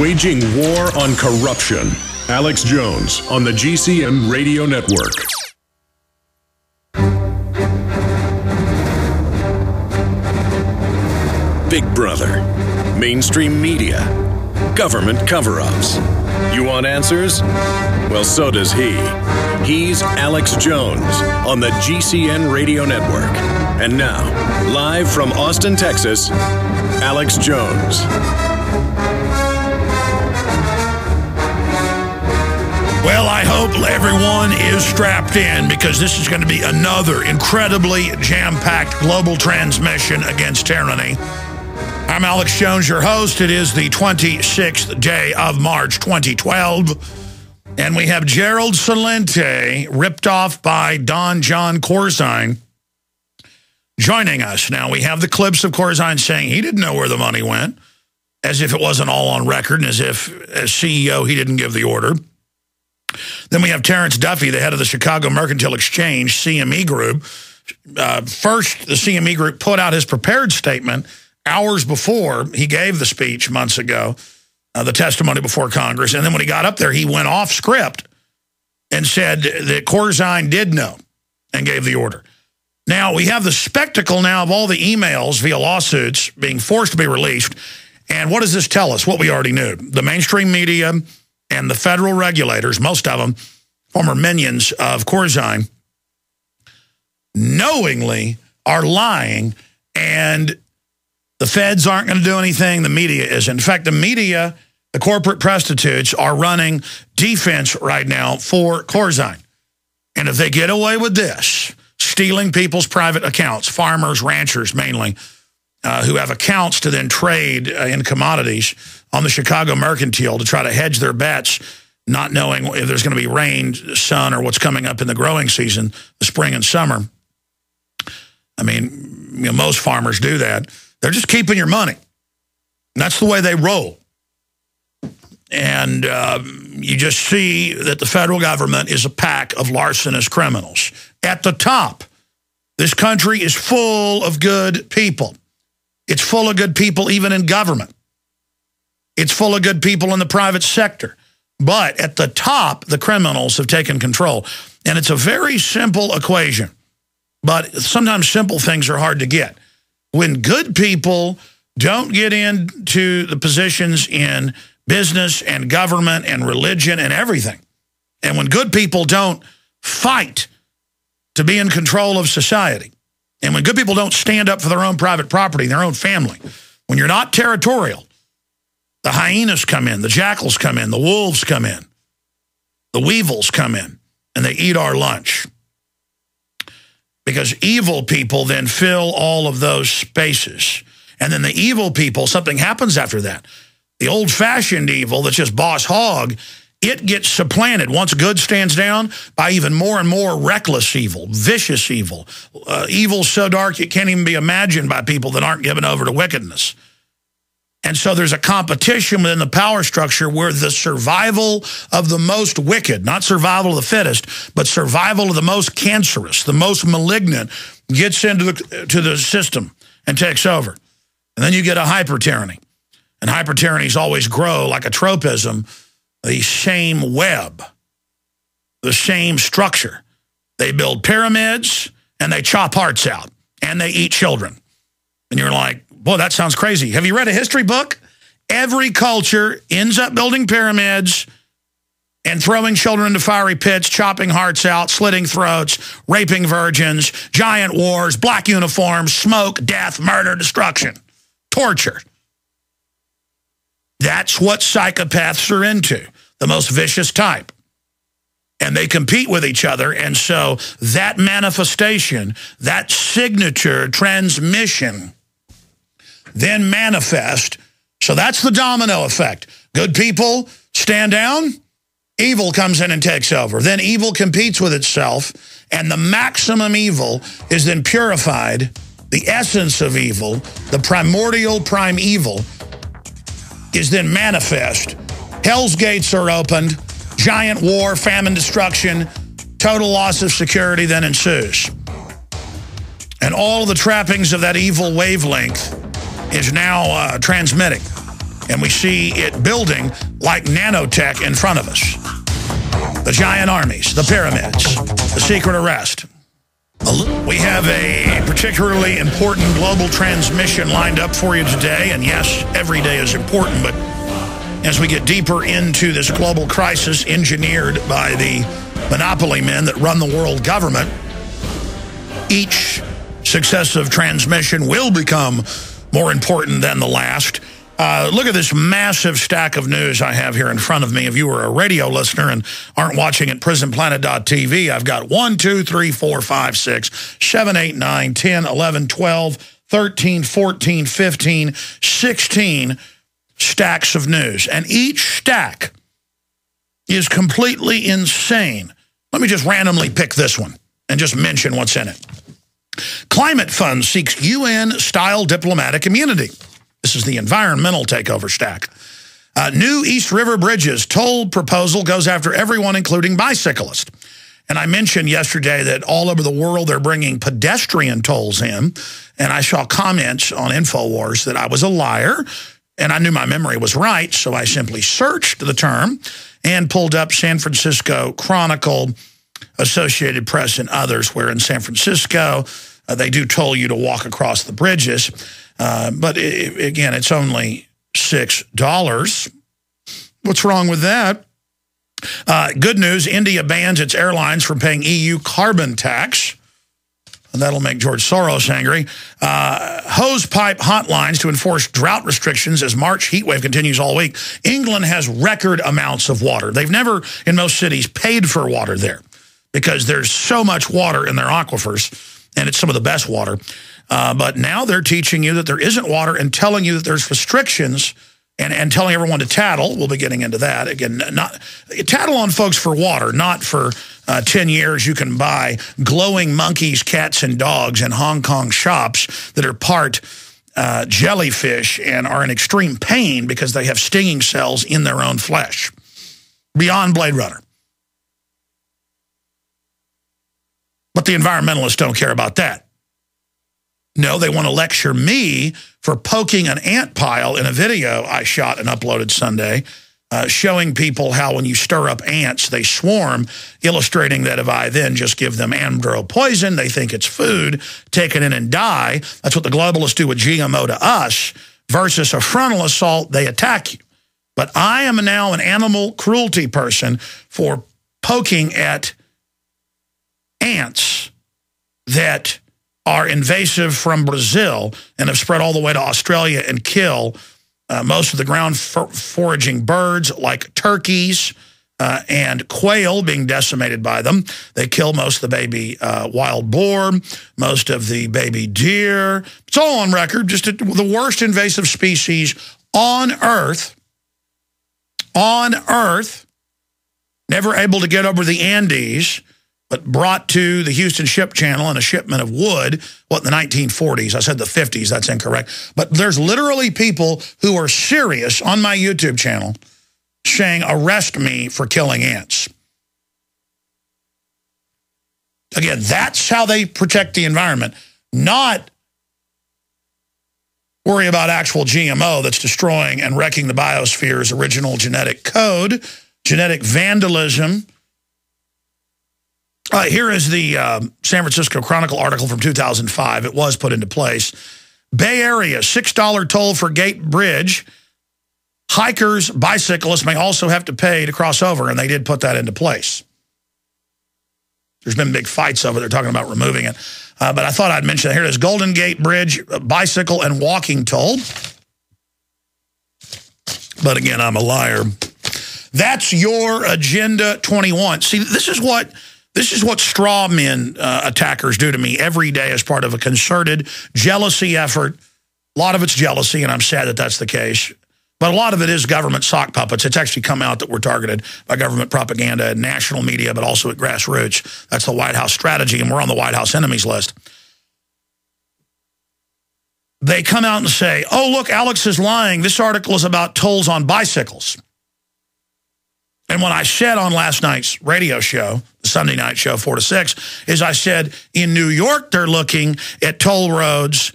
Waging war on corruption. Alex Jones on the GCN Radio Network. Big Brother, mainstream media, government cover-ups. You want answers? Well, so does he. He's Alex Jones on the GCN Radio Network. And now, live from Austin, Texas, Alex Jones. Well, I hope everyone is strapped in, because this is going to be another incredibly jam-packed global transmission against tyranny. I'm Alex Jones, your host. It is the 26th day of March, 2012. And we have Gerald Celente, ripped off by Jon Corzine, joining us. Now, we have the clips of Corzine saying he didn't know where the money went, as if it wasn't all on record, and as if, as CEO, he didn't give the order. Then we have Terrence Duffy, the head of the Chicago Mercantile Exchange, CME Group. First, the CME Group put out his prepared statement hours before he gave the speech months ago, the testimony before Congress. And then when he got up there, he went off script and said that Corzine did know and gave the order. Now, we have the spectacle now of all the emails via lawsuits being forced to be released. And what does this tell us? What we already knew. The mainstream media and the federal regulators, most of them former minions of Corzine, knowingly are lying, and the feds aren't going to do anything. The media is. In fact, the media, the corporate prostitutes, are running defense right now for Corzine. And if they get away with this, stealing people's private accounts, farmers, ranchers mainly, who have accounts to then trade in commodities on the Chicago Mercantile to try to hedge their bets, not knowing if there's going to be rain, sun, or what's coming up in the growing season, the spring and summer. I mean, most farmers do that. They're just keeping your money. And that's the way they roll. And you just see that the federal government is a pack of larcenous criminals. At the top, this country is full of good people. It's full of good people even in government. It's full of good people in the private sector. But at the top, the criminals have taken control. And it's a very simple equation. But sometimes simple things are hard to get. When good people don't get into the positions in business and government and religion and everything, and when good people don't fight to be in control of society, and when good people don't stand up for their own private property, their own family, when you're not territorial, the hyenas come in, the jackals come in, the wolves come in, the weevils come in, and they eat our lunch. Because evil people then fill all of those spaces. And then the evil people, something happens after that. The old-fashioned evil that's just boss hog, it gets supplanted once good stands down by even more and more reckless evil, vicious evil. Evil so dark it can't even be imagined by people that aren't given over to wickedness. And so there's a competition within the power structure where the survival of the most wicked, not survival of the fittest, but survival of the most cancerous, the most malignant, gets into the system and takes over. And then you get a hyper-tyranny. And hyper-tyrannies always grow like a tropism, the same web, the same structure. They build pyramids, and they chop hearts out, and they eat children. And you're like, boy, that sounds crazy. Have you read a history book? Every culture ends up building pyramids and throwing children into fiery pits, chopping hearts out, slitting throats, raping virgins, giant wars, black uniforms, smoke, death, murder, destruction, torture. That's what psychopaths are into, the most vicious type. And they compete with each other, and so that manifestation, that signature transmission then manifest. So that's the domino effect. Good people stand down, evil comes in and takes over. Then evil competes with itself, and the maximum evil is then purified. The essence of evil, the primordial prime evil, is then manifest. Hell's gates are opened, giant war, famine, destruction, total loss of security then ensues. And all of the trappings of that evil wavelength is now transmitting. And we see it building like nanotech in front of us. The giant armies, the pyramids, the secret arrest. We have a particularly important global transmission lined up for you today. And yes, every day is important, but as we get deeper into this global crisis engineered by the monopoly men that run the world government, each successive transmission will become more important than the last. Look at this massive stack of news I have here in front of me. If you were a radio listener and aren't watching at prisonplanet.tv, I've got 1, 2, 3, 4, 5, 6, 7, 8, 9, 10, 11, 12, 13, 14, 15, 16 stacks of news. And each stack is completely insane. Let me just randomly pick this one and just mention what's in it. Climate Fund seeks UN-style diplomatic immunity. This is the environmental takeover stack. New East River Bridges toll proposal goes after everyone, including bicyclists. And I mentioned yesterday that all over the world they're bringing pedestrian tolls in. And I saw comments on InfoWars that I was a liar. And I knew my memory was right, so I simply searched the term and pulled up San Francisco Chronicle, Associated Press, and others, where in San Francisco they do toll you to walk across the bridges. But again, it's only $6. What's wrong with that? Good news, India bans its airlines from paying EU carbon tax. And that'll make George Soros angry. Hose pipe hotlines to enforce drought restrictions as March heat wave continues all week. England has record amounts of water. They've never, in most cities, paid for water there because there's so much water in their aquifers, and it's some of the best water. But now they're teaching you that there isn't water and telling you that there's restrictions and telling everyone to tattle. We'll be getting into that. Again, not tattle on folks for water, not for 10 years you can buy glowing monkeys, cats, and dogs in Hong Kong shops that are part jellyfish and are in extreme pain because they have stinging cells in their own flesh. Beyond Blade Runner. But the environmentalists don't care about that. No, they want to lecture me for poking an ant pile in a video I shot and uploaded Sunday, showing people how when you stir up ants, they swarm, illustrating that if I then just give them andro poison, they think it's food, take it in and die. That's what the globalists do with GMO to us, versus a frontal assault, they attack you. But I am now an animal cruelty person for poking at ants that are invasive from Brazil and have spread all the way to Australia and kill most of the ground foraging birds like turkeys and quail being decimated by them. They kill most of the baby wild boar, most of the baby deer. It's all on record, just the worst invasive species on Earth, never able to get over the Andes, but brought to the Houston Ship Channel in a shipment of wood, in the 1940s. I said the 50s, that's incorrect. But there's literally people who are serious on my YouTube channel saying, arrest me for killing ants. Again, that's how they protect the environment, not worry about actual GMO that's destroying and wrecking the biosphere's original genetic code, genetic vandalism. Here is the San Francisco Chronicle article from 2005. It was put into place. Bay Area, $6 toll for Gate Bridge. Hikers, bicyclists may also have to pay to cross over, and they did put that into place. There's been big fights over it. They're talking about removing it. But I thought I'd mention it. Here it is, Golden Gate Bridge, bicycle and walking toll. But again, I'm a liar. That's your Agenda 21. See, this is what straw men attackers do to me every day as part of a concerted jealousy effort. A lot of it's jealousy, and I'm sad that that's the case. But a lot of it is government sock puppets. It's actually come out that we're targeted by government propaganda and national media, but also at grassroots. That's the White House strategy, and we're on the White House enemies list. They come out and say, oh, look, Alex is lying. This article is about tolls on bicycles. And when I said on last night's radio show, the Sunday night show, 4 to 6, is I said in New York they're looking at toll roads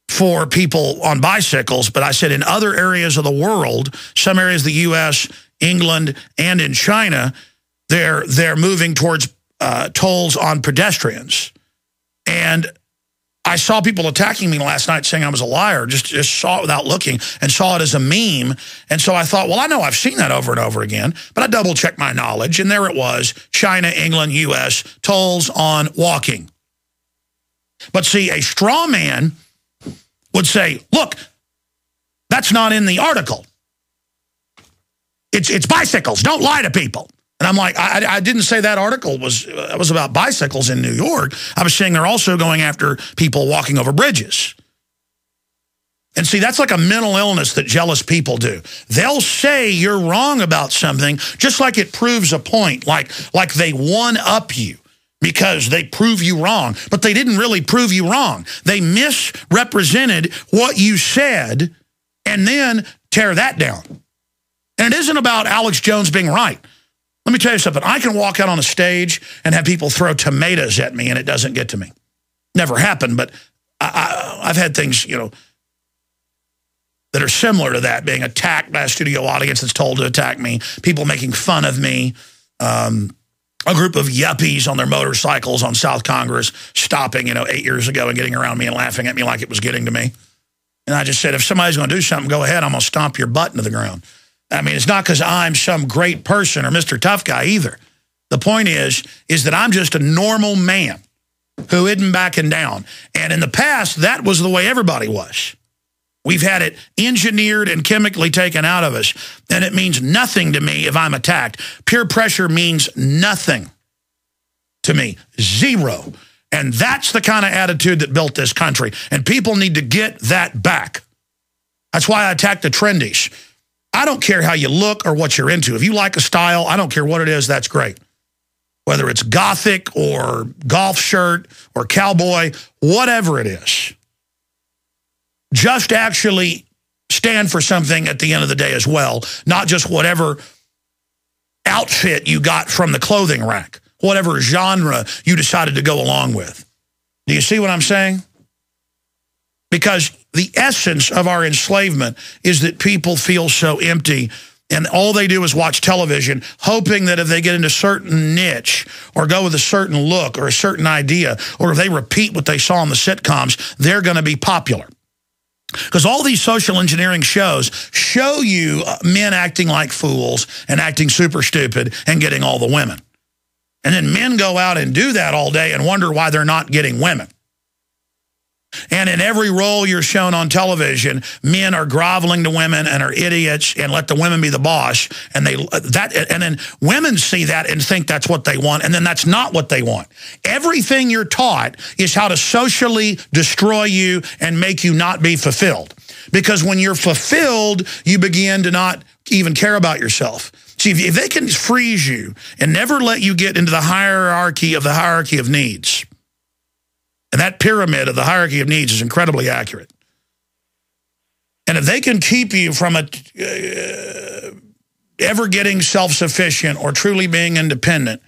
for people on bicycles, but I said in other areas of the world, some areas of the U.S., England, and in China, they're moving towards tolls on pedestrians. And I saw people attacking me last night saying I was a liar, just saw it without looking and saw it as a meme. And so I thought, well, I know I've seen that over and over again, but I double-checked my knowledge, and there it was, China, England, U.S., tolls on walking. But see, a straw man would say, look, that's not in the article. It's bicycles. Don't lie to people. And I'm like, I didn't say that article was about bicycles in New York. I was saying they're also going after people walking over bridges. And see, that's like a mental illness that jealous people do. They'll say you're wrong about something just like it proves a point, like they one-up you because they prove you wrong. But they didn't really prove you wrong. They misrepresented what you said and then tear that down. And it isn't about Alex Jones being right. Let me tell you something. I can walk out on a stage and have people throw tomatoes at me and it doesn't get to me. Never happened, but I've had things, you know, that are similar to that, being attacked by a studio audience that's told to attack me, people making fun of me, a group of yuppies on their motorcycles on South Congress stopping, 8 years ago and getting around me and laughing at me like it was getting to me. And I just said, if somebody's going to do something, go ahead. I'm going to stomp your butt into the ground. I mean, it's not because I'm some great person or Mr. Tough Guy either. The point is that I'm just a normal man who isn't backing down. And in the past, that was the way everybody was. We've had it engineered and chemically taken out of us. And it means nothing to me if I'm attacked. Peer pressure means nothing to me. Zero. And that's the kind of attitude that built this country. And people need to get that back. That's why I attack the trendies. I don't care how you look or what you're into. If you like a style, I don't care what it is, that's great. Whether it's gothic or golf shirt or cowboy, whatever it is. Just actually stand for something at the end of the day as well, not just whatever outfit you got from the clothing rack, whatever genre you decided to go along with. Do you see what I'm saying? Because the essence of our enslavement is that people feel so empty and all they do is watch television, hoping that if they get into a certain niche or go with a certain look or a certain idea, or if they repeat what they saw in the sitcoms, they're going to be popular. Because all these social engineering shows show you men acting like fools and acting super stupid and getting all the women. And then men go out and do that all day and wonder why they're not getting women. And in every role you're shown on television, men are groveling to women and are idiots and let the women be the boss. And then women see that and think that's what they want, and then that's not what they want. Everything you're taught is how to socially destroy you and make you not be fulfilled. Because when you're fulfilled, you begin to not even care about yourself. See, if they can freeze you and never let you get into the hierarchy of needs, and that pyramid of the hierarchy of needs is incredibly accurate. And if they can keep you from ever getting self-sufficient or truly being independent,